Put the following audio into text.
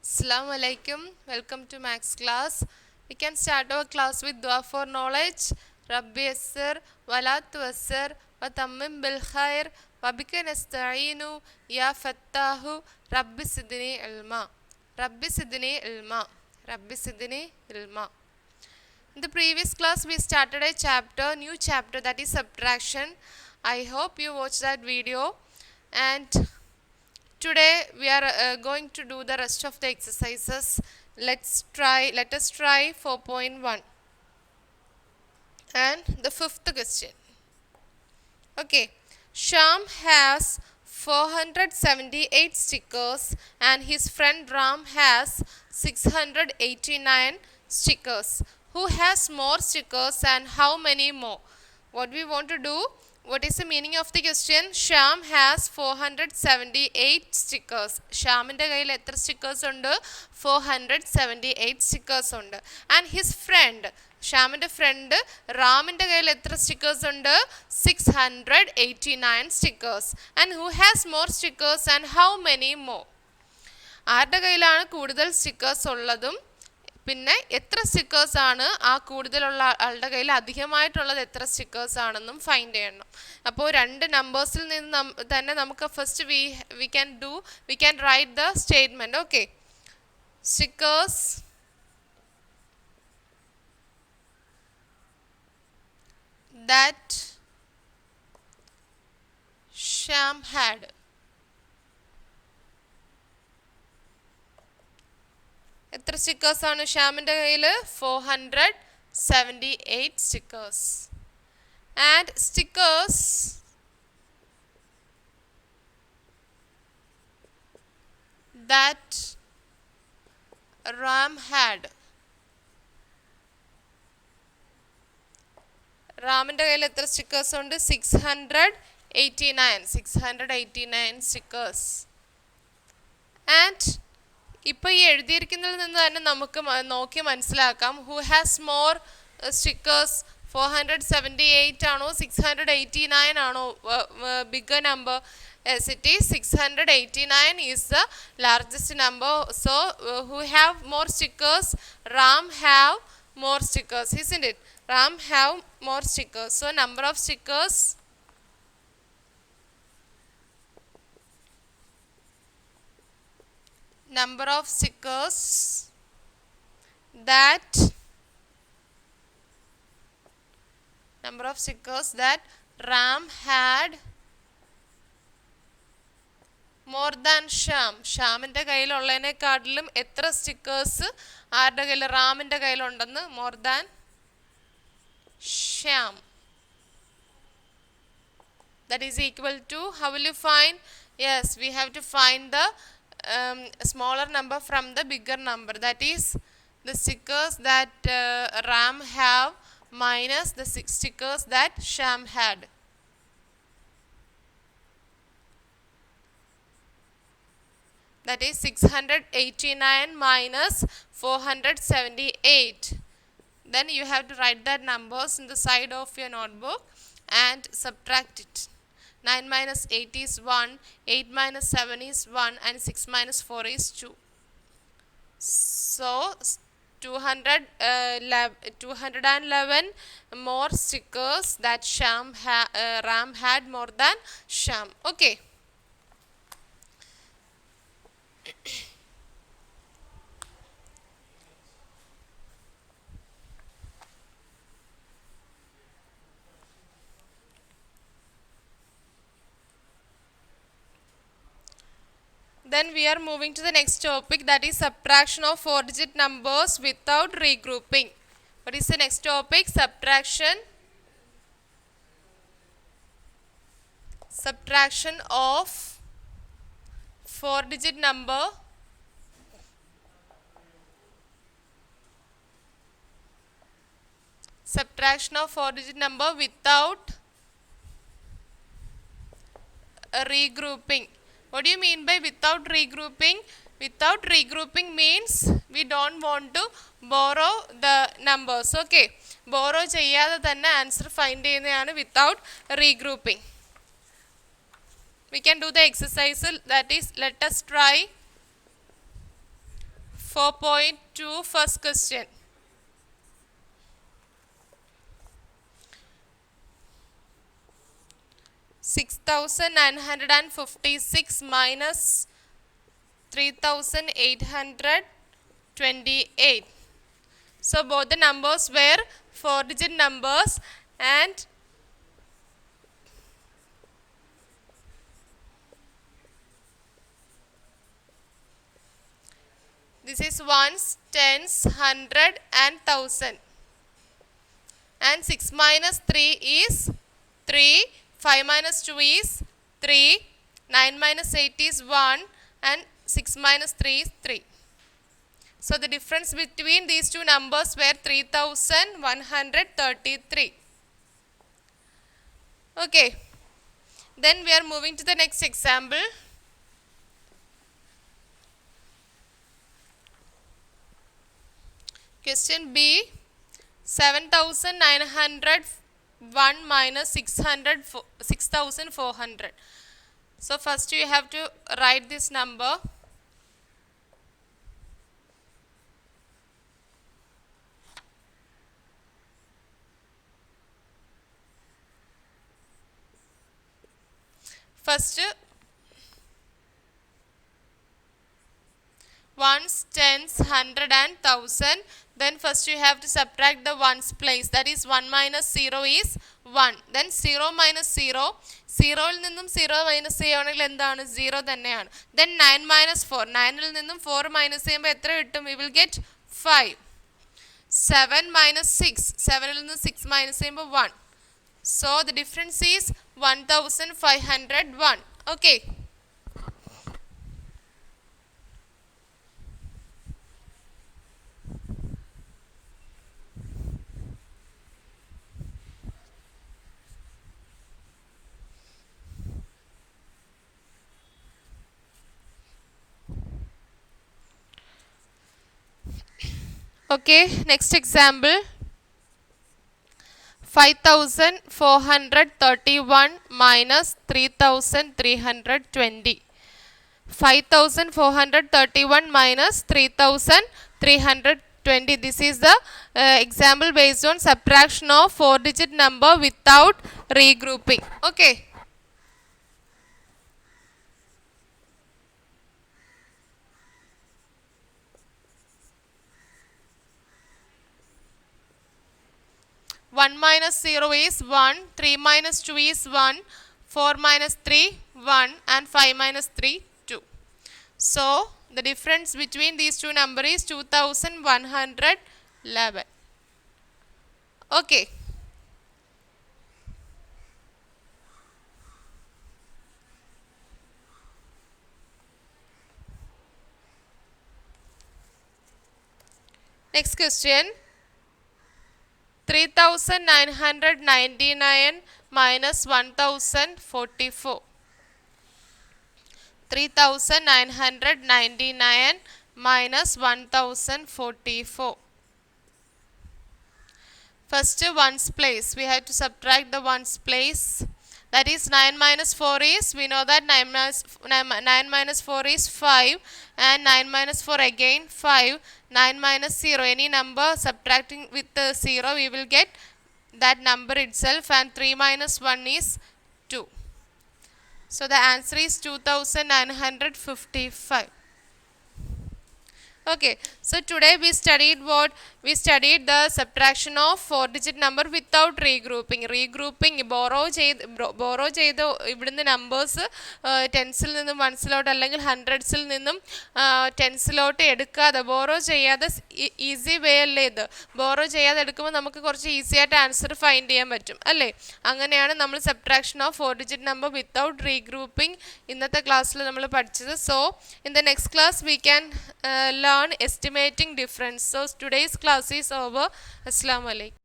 Assalamu alaikum. Welcome to Max class. We can start our class with dua for knowledge. Rabbi yassir wala tuwassir wa tammim bil khair wa bika nasta'inu ya fattahu rabbi sidni ilma. Rabbi sidni ilma. Rabbi sidni ilma. In the previous class we started a chapter, new chapter, that is subtraction. I hope you watched that video, and today we are going to do the rest of the exercises. Let us try 4.1 and the fifth question. Okay, Sham has 478 stickers and his friend Ram has 689 stickers. Who has more stickers and how many more? What we want to do, what is the meaning of the question? Sham has 478 stickers. Shaminte kayil etra stickers undu? 478 stickers undu. And his friend, Shaminte friend Raminte kayil etra stickers undu? 689 stickers. And who has more stickers and how many more? ആരുടെ കയ്യിലാണ് കൂടുതൽ stickers ഉള്ളതും പിന്നെ എത്ര stickers ആണ് ആ കൂടുതലുള്ള ആളുടെ കയ്യിൽ അധികമായിട്ടുള്ളത് എത്ര സ്റ്റിക്കേഴ്സ് ആണെന്നും ഫൈൻഡ് ചെയ്യണം. അപ്പോൾ രണ്ട് നമ്പേഴ്സിൽ നിന്ന് തന്നെ നമുക്ക് first we can write the statement. Okay, stickers that Sham had. എത്ര സ്റ്റിക്കേഴ്സ് ആണ് ഷ്യാമിൻ്റെ കയ്യിൽ? 478 stickers. And stickers that Ram had. റാമിൻ്റെ കയ്യിൽ എത്ര സ്റ്റിക്കേഴ്സ് ഉണ്ട്? 689 സ്റ്റിക്കേഴ്സ്. ആൻഡ് ഇപ്പോൾ ഈ എഴുതിയിരിക്കുന്നതിൽ നിന്ന് തന്നെ നമുക്ക് നോക്കി മനസ്സിലാക്കാം ഹു ഹാസ് മോർ സ്റ്റിക്കേഴ്സ്. 478 ആണോ 689 ആണോ bigger number? Yes, it is 689 is the largest number. So who have more stickers? Ram have more stickers, isn't it? Ram have more stickers. So number of stickers that Ram had more than Sham. ഷ്യാമിൻ്റെ കയ്യിലുള്ളതിനെക്കാട്ടിലും എത്ര stickers ആരുടെ കയ്യിൽ? റാമിൻ്റെ കയ്യിലുണ്ടെന്ന്. More than Sham. That is equal to, how will you find? Yes, we have to find the smaller number from the bigger number. That is the stickers that Ram have minus the stickers that Sham had. That is 689 minus 478. Then you have to write that numbers in the side of your notebook and subtract it. 9 minus 8 is 1, 8 minus 7 is 1, and 6 minus 4 is 2. So 211 more stickers that Ram had more than Sham. Okay. Then we are moving to the next topic, that is subtraction of 4-digit numbers without regrouping. What is the next topic? Subtraction of 4-digit number without regrouping. What do you mean by without regrouping? Without regrouping means we don't want to borrow the numbers. Okay, borrow ചെയ്യാതെ തന്നെ answer find ചെയ്യുന്നതാണ് without regrouping. We can do the exercise, that is, let us try 4.2 first question. $6,956 minus 3,828. So both the numbers were 4-digit numbers, and this is ones, tens, hundred and thousand. And 6 minus 3 is 3, 5 minus 2 is 3, 9 minus 8 is 1, and 6 minus 3 is 3. So the difference between these two numbers were 3,133. Okay. Then we are moving to the next example. Question B. 7,901 minus 6,400. So first you have to write this number. First, ones, tens, hundred and thousand. Then first you have to subtract the ones place. That is 1 minus 0 is 1. Then 0 minus 0. 0 il ninnum 0 minus cheyanengil endana 0 thanneyanu. Then 9 minus 4. 9 il ninnum 4 minus cheyumbo etra kittum? We will get 5. 7 minus 6. 7 il ninnum 6 minus cheyumbo 1. So the difference is 1,501. Okay. Okay, next example. 5,431 minus 3,320. 5,431 minus 3,320. This is the example based on subtraction of 4-digit number without regrouping. Okay. One minus 0 is 1, 3 minus 2 is 1, 4 minus 3, 1, and 5 minus 3, 2. So, the difference between these two numbers is 2,111. Okay. Next question. 3,999 minus 1,044. 3,999 minus 1,044. First ones place. We have to subtract the ones place. That is 9 minus 4 is, we know that 9 minus 4 is 5, and 9 minus 4 again 5, 9 minus 0, any number subtracting with the 0 we will get that number itself, and 3 minus 1 is 2. So the answer is 2,955. Okay, so today we studied what? We studied the subtraction of 4-digit number without regrouping. Regrouping, borrow ചെയ്ത് ഇവിടുന്ന് numbers ടെൻസിൽ നിന്നും വൺസിലോട്ട് അല്ലെങ്കിൽ ഹൺഡ്രഡ്സിൽ നിന്നും ടെൻസിലോട്ട് എടുക്കാതെ borrow ചെയ്യാതെ easy way അല്ലേ ഇത്? Borrow ചെയ്യാതെ എടുക്കുമ്പോൾ നമുക്ക് കുറച്ച് ഈസി ആയിട്ട് ആൻസർ ഫൈൻഡ് ചെയ്യാൻ പറ്റും അല്ലേ? അങ്ങനെയാണ് നമ്മൾ subtraction of 4-digit number without regrouping ഇന്നത്തെ ക്ലാസ്സിൽ നമ്മൾ പഠിച്ചത്. So in the next class we can learn estimating difference. So today's class is over. Assalamu alaikum.